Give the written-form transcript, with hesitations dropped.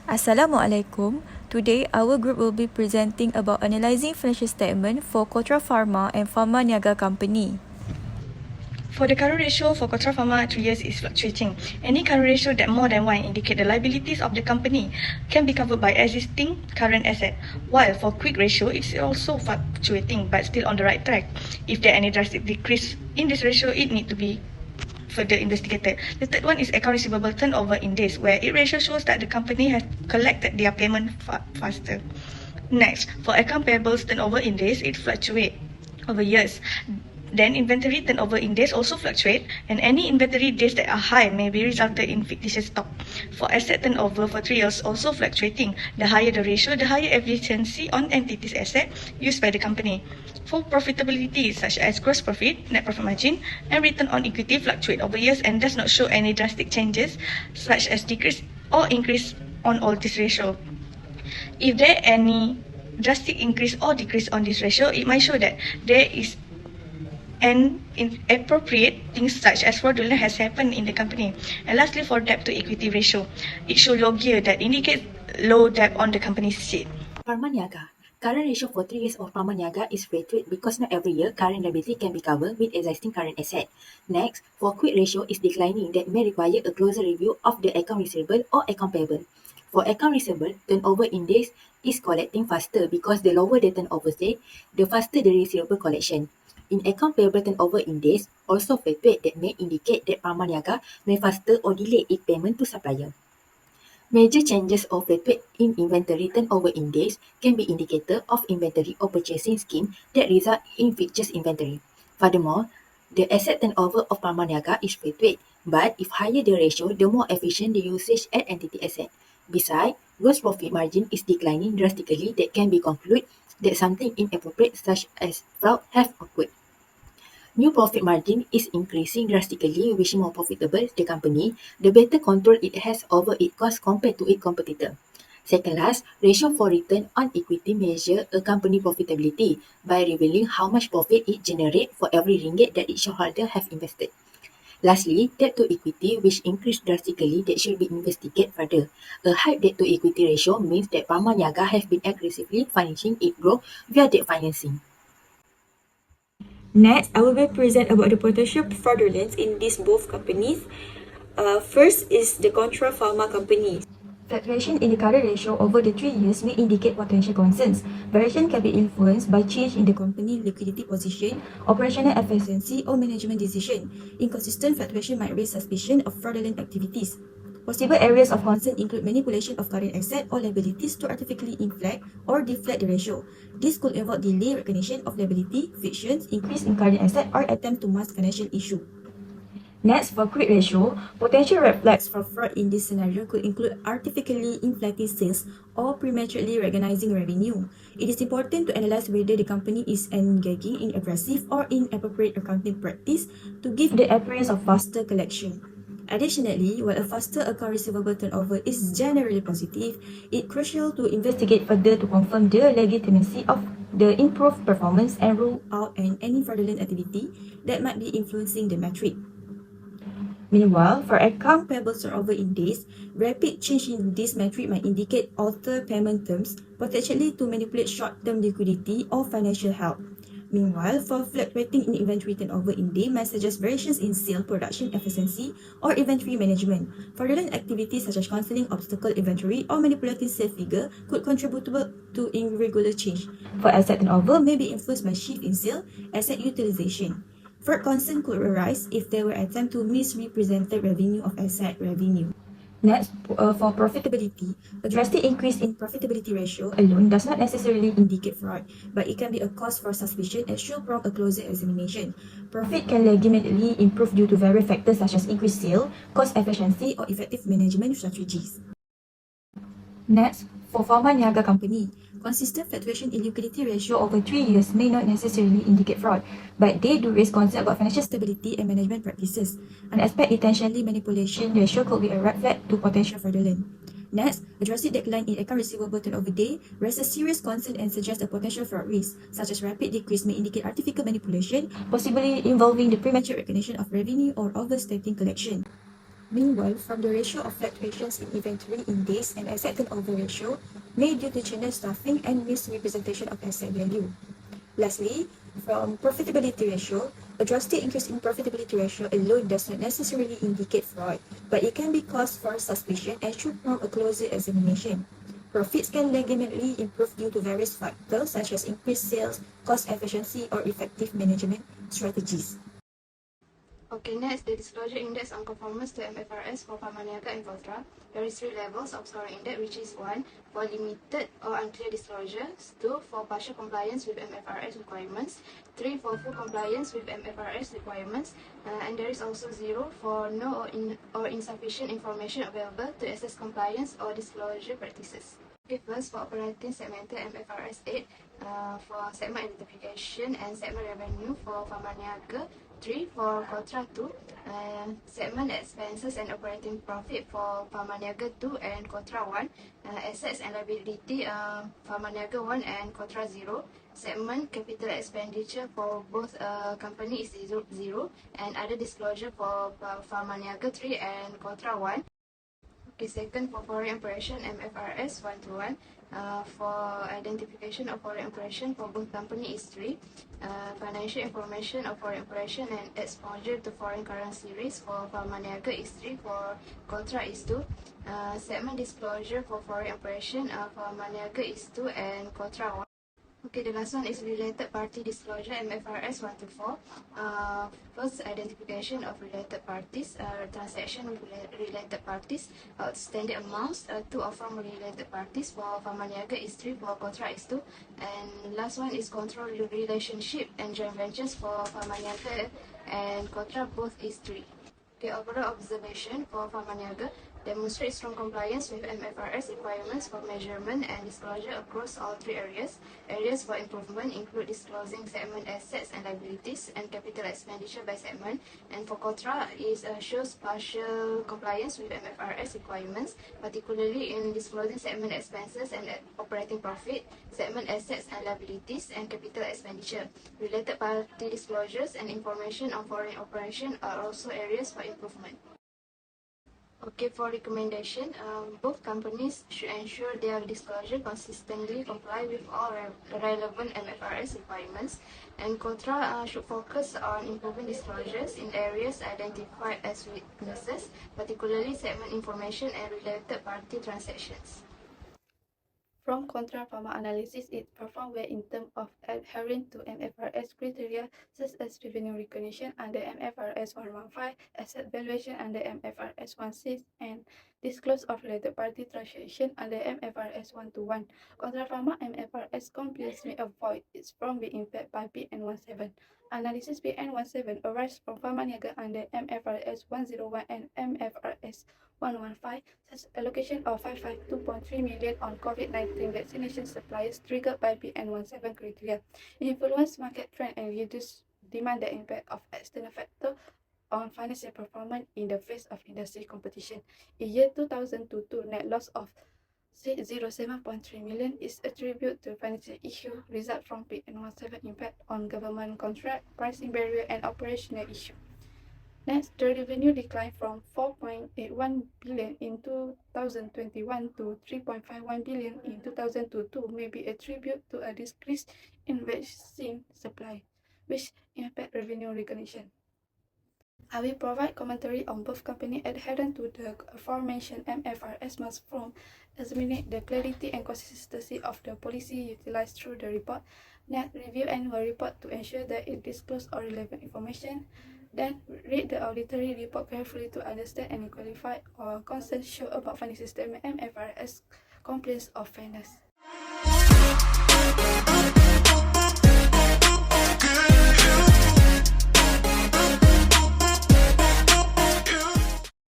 Assalamualaikum. Today, our group will be presenting about analysing financial statement for Kotra Pharma and Pharma Niaga Company. For the current ratio for Kotra Pharma 3 years is fluctuating. Any current ratio that more than 1 indicate the liabilities of the company can be covered by existing current asset. While for quick ratio, it's also fluctuating but still on the right track. If there any drastic decrease in this ratio, it need to be further investigated. The third one is account receivable turnover in days, where it ratio shows that the company has collected their payment faster. Next, for account payables turnover in days, it fluctuates over years. Then inventory turnover in days also fluctuate, and any inventory days that are high may be resulted in fictitious stock. For asset turnover for 3 years also fluctuating. The higher the ratio, the higher efficiency on entities asset used by the company. For profitability such as gross profit, net profit margin, and return on equity fluctuate over years and does not show any drastic changes such as decrease or increase on all this ratio. If there any drastic increase or decrease on this ratio, it might show that there is and inappropriate things such as fraudulent has happened in the company. And lastly, for debt to equity ratio, it shows low gear that indicates low debt on the company's sheet. Pharma Niaga. Current ratio for 3 years of Pharma Niaga is fluctuate because not every year current liability can be covered with existing current asset. Next, for quick ratio is declining that may require a closer review of the account receivable or account payable. For account receivable, turnover in days is collecting faster because the lower the turnover day, the faster the receivable collection. In account payable turnover in days, also fluctuate that may indicate that Pharma Niaga may faster or delay its payment to supplier. Major changes or fluctuate in inventory turnover in days can be indicator of inventory or purchasing scheme that result in fictitious inventory. Furthermore, the asset turnover of Pharma Niaga is fluctuate, but if higher the ratio, the more efficient the usage at entity asset. Besides, gross profit margin is declining drastically that can be concluded that something inappropriate such as fraud have occurred. New profit margin is increasing drastically, which more profitable the company, the better control it has over its cost compared to its competitor. Second last, ratio for return on equity measure a company profitability by revealing how much profit it generates for every ringgit that its shareholder have invested. Lastly, debt to equity, which increased drastically, that should be investigated further. A high debt to equity ratio means that Pharma Niaga has been aggressively financing its growth via debt financing. Next, I will be present about the potential fraudulence in these both companies. First is the Kotra Pharma Company. Fluctuation in the current ratio over the 3 years may indicate potential concerns. Variation can be influenced by change in the company liquidity position, operational efficiency, or management decision. Inconsistent fluctuation might raise suspicion of fraudulent activities. Possible areas of concern include manipulation of current asset or liabilities to artificially inflate or deflate the ratio. This could involve delay recognition of liability, fictions, increase in current asset, or attempt to mask financial issue. Next, for quick ratio, potential red flags for fraud in this scenario could include artificially inflating sales or prematurely recognizing revenue. It is important to analyze whether the company is engaging in aggressive or inappropriate accounting practice to give the appearance of faster collection. Additionally, while a faster account receivable turnover is generally positive, it's crucial to investigate further to confirm the legitimacy of the improved performance and rule out any fraudulent activity that might be influencing the metric. Meanwhile, for account payable turnover in days, rapid change in this metric might indicate altered payment terms, potentially to manipulate short-term liquidity or financial health. Meanwhile, for fluctuating in inventory turnover in day might suggest variations in sale, production efficiency, or inventory management. Fraudulent activities such as cancelling obstacle inventory or manipulating sale figure could contribute to irregular change. For asset turnover may be influenced by shift in sale, asset utilization. Fraud concern could arise if there were attempts to misrepresent the revenue of asset revenue. Next, for profitability, a drastic increase in profitability ratio alone does not necessarily indicate fraud, but it can be a cause for suspicion and should prompt a closer examination. Profit can legitimately improve due to various factors such as increased sale, cost efficiency, or effective management strategies. Next, for Pharma Niaga Company, Consistent fluctuation in liquidity ratio over 3 years may not necessarily indicate fraud, but they do raise concern about financial stability and management practices. Unexpected intentionally manipulation ratio could be a red flag to potential fraudulence. Next, a drastic decline in account receivable turnover day raises serious concern and suggests a potential fraud risk, such as rapid decrease may indicate artificial manipulation, possibly involving the premature recognition of revenue or overstating collection. Meanwhile, from the ratio of fluctuations in inventory in days and asset turnover ratio may due to channel stuffing and misrepresentation of asset value. Lastly, from profitability ratio, a drastic increase in profitability ratio alone does not necessarily indicate fraud, but it can be cause for suspicion and should prompt a closer examination. Profits can legitimately improve due to various factors such as increased sales, cost efficiency, or effective management strategies. Okay, next, the disclosure index on conformance to MFRS for Pharmaniaga and Voltra. There is 3 levels of scoring index, which is 1 for limited or unclear disclosures, 2 for partial compliance with MFRS requirements, 3 for full compliance with MFRS requirements, and there is also 0 for no or insufficient information available to assess compliance or disclosure practices. Okay, first for operating segmented MFRS 8 for segment identification and segment revenue for Pharmaniaga, 3 for Kotra 2, segment expenses and operating profit for Pharmaniaga 2 and Kotra 1, assets and liability Pharmaniaga 1 and Kotra 0, segment capital expenditure for both company is 0, and other disclosure for Pharmaniaga 3 and Kotra 1. Okay, second for foreign operation MFRS 1 to 1. For identification of foreign operation for both company is 3. Financial information of foreign operation and exposure to foreign currency risk for Pharmaniaga is 3. For Kotra is 2. Segment disclosure for foreign operation for Pharmaniaga is 2 and Kotra 1. Okay, the last one is related party disclosure MFRS 1 to 4. First, identification of related parties, transaction with related parties, outstanding amounts, to or from related parties. For Pharmaniaga is 3, for Kotra is 2. And last one is control relationship and joint ventures for Pharmaniaga and Kotra, both is 3. Okay, overall observation for Pharmaniaga demonstrates strong compliance with MFRS requirements for measurement and disclosure across all 3 areas. Areas for improvement include disclosing segment assets and liabilities and capital expenditure by segment. And for Kotra, it shows partial compliance with MFRS requirements, particularly in disclosing segment expenses and operating profit, segment assets and liabilities, and capital expenditure. Related party disclosures and information on foreign operation are also areas for improvement. Okay, for recommendation, both companies should ensure their disclosure consistently comply with all relevant MFRS requirements, and Kotra should focus on improving disclosures in areas identified as weaknesses, particularly segment information and related party transactions. From Contra Pharma analysis, it performed well in terms of adhering to MFRS criteria such as revenue recognition under MFRS 115, asset valuation under MFRS 16, and disclose of related party transaction under MFRS 121. Contra Pharma MFRS compliance may avoid it from being impacted by PN17. Analysis PN17 arises from Pharmaniaga under MFRS 101 and MFRS 115, such allocation of 552.3 million on COVID-19 vaccination supplies triggered by PN17 criteria, influence market trend and reduce demand. The impact of external factors on financial performance in the face of industry competition. In year 2022, net loss of 607.3 million is attributed to financial issue result from PN17 impact on government contract, pricing barrier, and operational issue. Next, the revenue declined from 4.81 billion in 2021 to 3.51 billion in 2022 may be attributed to a decrease in vaccine supply, which impact revenue recognition. I will provide commentary on both companies adherent to the aforementioned MFRS must from examine the clarity and consistency of the policy utilized through the report. Next, review annual report to ensure that it discloses all relevant information. Then, read the auditory report carefully to understand any qualified or concern shown about financial statement MFRS compliance or fairness.